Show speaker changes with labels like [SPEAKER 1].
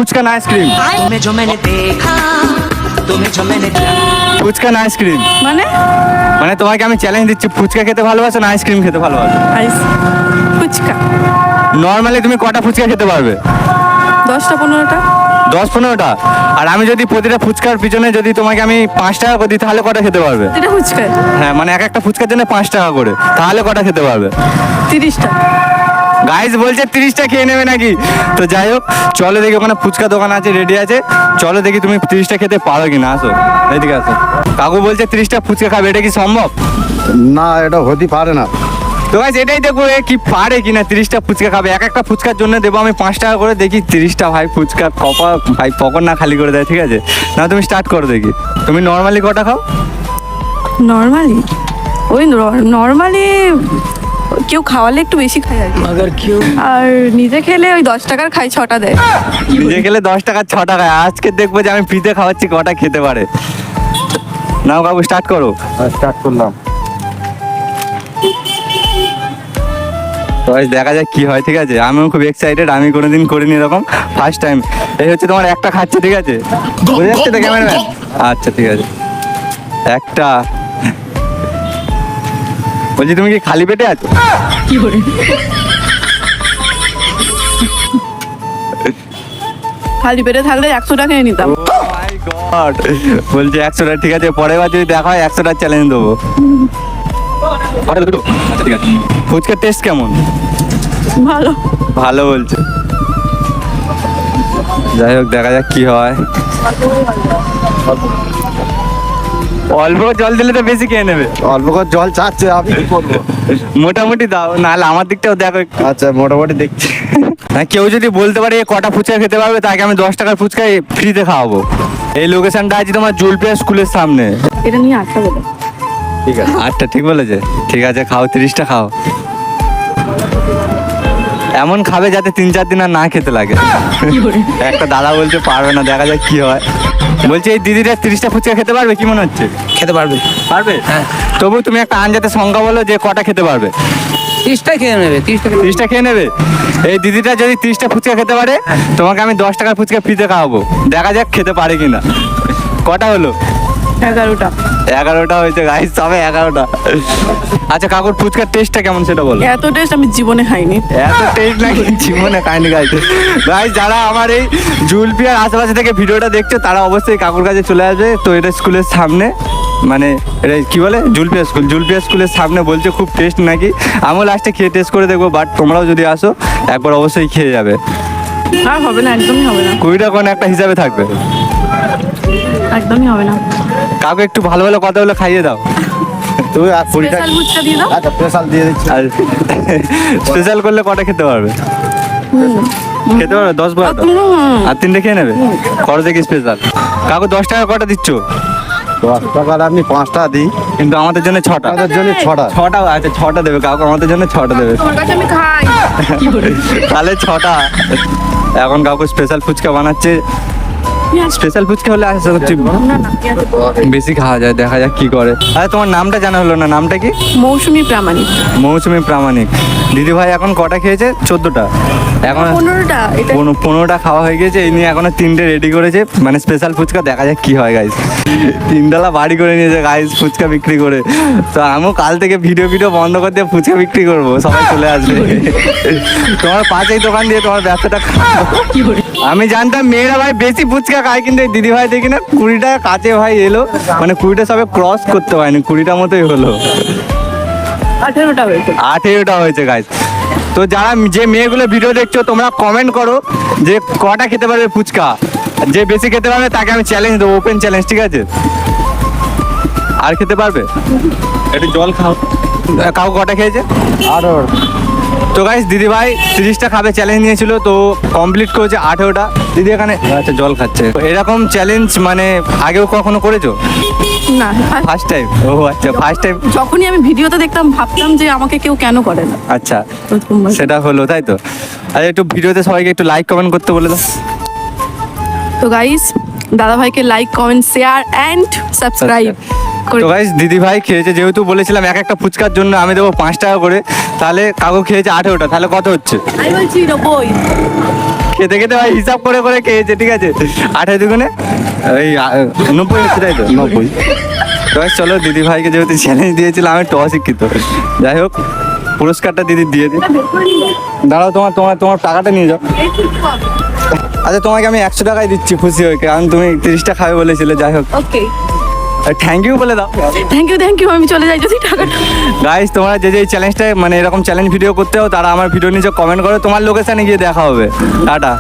[SPEAKER 1] ফুচকা না আইসক্রিম? ফুচকা না আইসক্রিম
[SPEAKER 2] মানে
[SPEAKER 1] মানে তোমাকে আমি চ্যালেঞ্জ দিচ্ছি, ফুচকা খেতে ভালোবাসো না আইসক্রিম খেতে ভালোবাসো?
[SPEAKER 2] ফুচকা।
[SPEAKER 1] নর্মালি তুমি কটা ফুচকা খেতে পারবে?
[SPEAKER 2] 10টা 15টা।
[SPEAKER 1] 10-15টা? আর আমি যদি প্রতিটা ফুচকার পিছনে যদি তোমাকে আমি 5 টাকা করে দিই তাহলে কটা খেতে পারবে?
[SPEAKER 2] এটা ফুচকা
[SPEAKER 1] হ্যাঁ, মানে এক একটা ফুচকার জন্য 5 টাকা করে, তাহলে কটা খেতে পারবে?
[SPEAKER 2] 30টা।
[SPEAKER 1] গাইস বলছে 30টা খেয়ে নেবে নাকি? তো যাই হোক, চলো দেখি ওখানে ফুচকা দোকান আছে, রেডি আছে, চলো দেখি তুমি 30টা খেতে পারো কিনা। আসো এদিকে আসো। কাকু বলছে 30টা ফুচকা খাবে, এটা কি সম্ভব?
[SPEAKER 3] না, এটা হতে পারে না।
[SPEAKER 1] তো গাইস এটাই দেখো এ কি পারে কিনা 30টা ফুচকা খাবে। এক একটা ফুচকার জন্য দেবো আমি 5 টাকা করে, দেখি 30টা ভাই ফুচকা কপা ভাই পকর না খালি করে দেয়, ঠিক আছে? না তুমি স্টার্ট করো দেখি। তুমি নর্মালি কটা খাও?
[SPEAKER 2] নর্মালি ওই নর্মালি কেউ খাওয়ালে একটু বেশি খাই আর কি। আর নিজে খেলে ওই 10 টাকার খাই, 6টা দেয়।
[SPEAKER 1] নিজে গেলে 10 টাকা 6 টাকায়, আজকে দেখবো যে আমি ফ্রিতে খাওয়াচ্ছি কটা খেতে পারে। নাও কাকু স্টার্ট করো।
[SPEAKER 3] স্টার্ট করলাম।
[SPEAKER 1] তো গাইস দেখা যাক কি হয়, ঠিক আছে? আমিও খুব এক্সাইটেড, আমি কোনোদিন করিনি এরকম, ফার্স্ট টাইম। এই হচ্ছে তোমার একটা খাচ্ছে, ঠিক আছে? বুঝে যাচ্ছে তো ক্যামেরাম্যান? আচ্ছা ঠিক আছে, একটা। বলছি তুমি কি খালি পেটে আছো?
[SPEAKER 2] কি করে খালি পেটে থাকলে 100 টাকা নিয়ে নিতাম।
[SPEAKER 1] মাই গড, বলছে 100টা, ঠিক আছে পরের বার যদি দেখা হয় 100টা চ্যালেঞ্জ দেবো। আচ্ছা ঠিক আছে। ফুচকার টেস্ট কেমন?
[SPEAKER 2] ভালো।
[SPEAKER 1] ভালো বলছে। যাই হোক দেখা যাক কি হয়। অল্প জল দিলে তো বেশি খেয়ে নেবে।
[SPEAKER 3] অল্প করে জল চাচ্ছে, আমি কি করবো?
[SPEAKER 1] মোটামুটি দাও, নাহলে আমার দিকটাও দেখো একটু।
[SPEAKER 3] আচ্ছা, মোটামুটি দেখছি।
[SPEAKER 1] হ্যাঁ, কেউ যদি বলতে পারে এ কটা ফুচকা খেতে পারবে তাকে আমি 10 টাকার ফুচকা ফ্রিতে খাওয়াবো। এই লোকেশনটা আছে তোমার জুলপিয়া স্কুলের সামনে।
[SPEAKER 2] এটা নিয়ে 8টা বলে।
[SPEAKER 3] ঠিক আছে।
[SPEAKER 1] 8টা ঠিক বলেছে? ঠিক আছে খাও, 30টা খাও। এমন খাবে যাতে 3-4 দিন আর না খেতে লাগে। একটা দাদা বলছে পারবে না, দেখা যাক কি হয়। বলছি এই দিদিটা 30টা ফুচকা খেতে পারবে, কি মনে হচ্ছে?
[SPEAKER 4] খেতে পারবে।
[SPEAKER 1] পারবে? হ্যাঁ। তবু তুমি একটা আনজাতে সংখ্যা বলো যে কটা খেতে পারবে।
[SPEAKER 4] 30টা খেয়ে নেবে।
[SPEAKER 1] 30টা খেয়ে নেবে? এই দিদিটা যদি 30টা ফুচকা খেতে পারে তোমাকে আমি 10 টাকার ফুচকা ফ্রিতে খাওয়াবো, দেখা যাক খেতে পারে কিনা। কটা হলো?
[SPEAKER 2] 11টা।
[SPEAKER 1] 11টা হয়েছে গাইস, তবে 11টা। আচ্ছা কাকুর ফুচকার টেস্টটা কেমন সেটা বলো।
[SPEAKER 2] এত টেস্ট আমি জীবনে খাইনি।
[SPEAKER 1] এত টেস্ট নাকি জীবনে খাইনি গাইস। গাইস যারা আমার এই জুলপিয়ার আশেপাশে থেকে ভিডিওটা দেখছো তারা অবশ্যই কাকুর কাছে চলে আসবে। তো এটা স্কুলের সামনে, মানে এটা কি বলে জুলপিয়া স্কুল, জুলপিয়া স্কুলের সামনে। বলছে খুব টেস্ট নাকি, আমিও লাস্টে খেয়ে টেস্ট করে দেখবো, বাট তোমরাও যদি আসো একবার অবশ্যই খেয়ে যাবে।
[SPEAKER 2] আর হবে না, একদমই হবে না।
[SPEAKER 1] 20 টাকা কোনো একটা হিসাবে থাকবে।
[SPEAKER 2] একদমই হবে না।
[SPEAKER 1] কাকু একটু ভালো ভালো কথা বলে খাইয়ে দাও।
[SPEAKER 3] তুমি আর 20 টাকা।
[SPEAKER 2] স্পেশাল ফুচকা দিয়ে দাও।
[SPEAKER 3] আচ্ছা, স্পেশাল দিয়ে দিচ্ছি।
[SPEAKER 1] আর স্পেশাল করলে কটা খেতে পারবে? খেতে পারবে 10-12টা? আর 3টে খেয়ে নেবে? করো দেখি স্পেশাল। কাকু 10 টাকা কটা দিচ্ছ?
[SPEAKER 3] 10 টাকার আপনি 5 টাকা দিই,
[SPEAKER 1] কিন্তু আমাদের জন্য 6টা।
[SPEAKER 3] আপনাদের জন্য 6টা।
[SPEAKER 1] 6টা? আচ্ছা 6টা দেবে কাকু, আমাদের জন্য 6টা দেবে।
[SPEAKER 2] তোমার কাছে আমি খাই।
[SPEAKER 1] তাহলে 6টা। এখন কাকু স্পেশাল ফুচকা বানাচ্ছে। স্পেশাল ফুচকা হলে আশা করছি বেশি খাওয়া যায়, দেখা যাক কি করে। আরে তোমার নামটা জানা হলো না, নামটা কি?
[SPEAKER 2] মৌসুমী প্রামাণিক।
[SPEAKER 1] মৌসুমী প্রামাণিক। দিদি ভাই এখন কটা খেয়েছে? 14টা। এখন
[SPEAKER 2] 15টা। এটা
[SPEAKER 1] 15টা খাওয়া হয়ে গেছে, এই নিয়ে এখনো 3টে রেডি করেছে, মানে স্পেশাল ফুচকা। দেখা যাক কি হয় গাইস। 3 বাড়ি করে নিয়েছে গাইস ফুচকা বিক্রি করে। তো আমিও কাল থেকে ভিডিও বন্ধ করে দিয়ে ফুচকা বিক্রি করবো, সবাই চলে আসবে। তোমার পাশেই দোকান দিয়ে তোমার ব্যবসাটা। আমি জানতাম মেয়েরা ভাই বেশি ফুচকা খায়, কিন্তু এই দিদি ভাই দেখি না 20 টাকা কাছে ভাই এলো, মানে 20টা সবে ক্রস করতে পারেনি, 20টা মতোই হলো।
[SPEAKER 2] 18টা হয়েছে।
[SPEAKER 1] 18টা হয়েছে গাইস। তো যারা যে মেয়েগুলো ভিডিও দেখছো তোমরা কমেন্ট করো যে কটা খেতে পারবে ফুচকা। যে বেশি খেতে পারবে তাকে আমি চ্যালেঞ্জ দেবো, ওপেন চ্যালেঞ্জ, ঠিক আছে? আর খেতে পারবে? একটু জল খাও। কাউ কটা খেয়েছে?
[SPEAKER 3] আরো
[SPEAKER 1] তো গাইস দিদি ভাই 30টা খাবে চ্যালেঞ্জ নিয়েছিল, তো কমপ্লিট করেছে 18টা। দিদি এখানে আচ্ছা জল খাচ্ছে। এরকম চ্যালেঞ্জ মানে আগেও কখনো করেছো?
[SPEAKER 2] না,
[SPEAKER 1] ফার্স্ট টাইম? ও আচ্ছা ফার্স্ট টাইম।
[SPEAKER 2] যখনই আমি ভিডিওতে দেখতাম ভাবতাম যে আমাকে কেউ কেন করে না।
[SPEAKER 1] আচ্ছা
[SPEAKER 2] প্রথমবার।
[SPEAKER 1] সেটা হলো, তাই তো? আরে একটু ভিডিওতে সবাইকে একটু লাইক কমেন্ট করতে বলে দাও।
[SPEAKER 2] তো গাইস দাদা ভাইকে like comment share and subscribe
[SPEAKER 1] তো গাইস দিদি ভাই খেয়েছে, যেহেতু বলেছিলাম এক একটা ফুচকার জন্য আমি দেবো 5 টাকা করে, তাহলে কাকু খেয়েছে 18টা, তাহলে কত হচ্ছে?
[SPEAKER 2] আমি বলছি 90।
[SPEAKER 1] খেতে খেতে ভাই হিসাব করে করে খেয়েছে, ঠিক আছে? 8 দুগুণে এই 90 হচ্ছে, তাই তো?
[SPEAKER 3] 90।
[SPEAKER 1] গাইস চলো, দিদি ভাইকে যেহেতু চ্যালেঞ্জ দিয়েছিলাম, আমি শিক্ষিত, যাই হোক পুরস্কারটা দিদি দিয়ে দিই। দাঁড়াও, তোমার টাকাটা নিয়ে যাও। আচ্ছা, তোমাকে আমি 100 টাকাই দিচ্ছি খুশি হয়ে, কারণ তুমি 30টা খাবে বলেছিলে। যাই হোক,
[SPEAKER 2] ওকে,
[SPEAKER 1] থ্যাংক ইউ বলে দাও।
[SPEAKER 2] থ্যাংক ইউ, আমি চলে যাই যদি টাকাটা।
[SPEAKER 1] গাইস, তোমরা যে যে চ্যালেঞ্জটা মানে এরকম চ্যালেঞ্জ ভিডিও করতে हो তারা আমার ভিডিও নিচে কমেন্ট করো, তোমার লোকেশনে গিয়ে দেখা হবে। টাটা।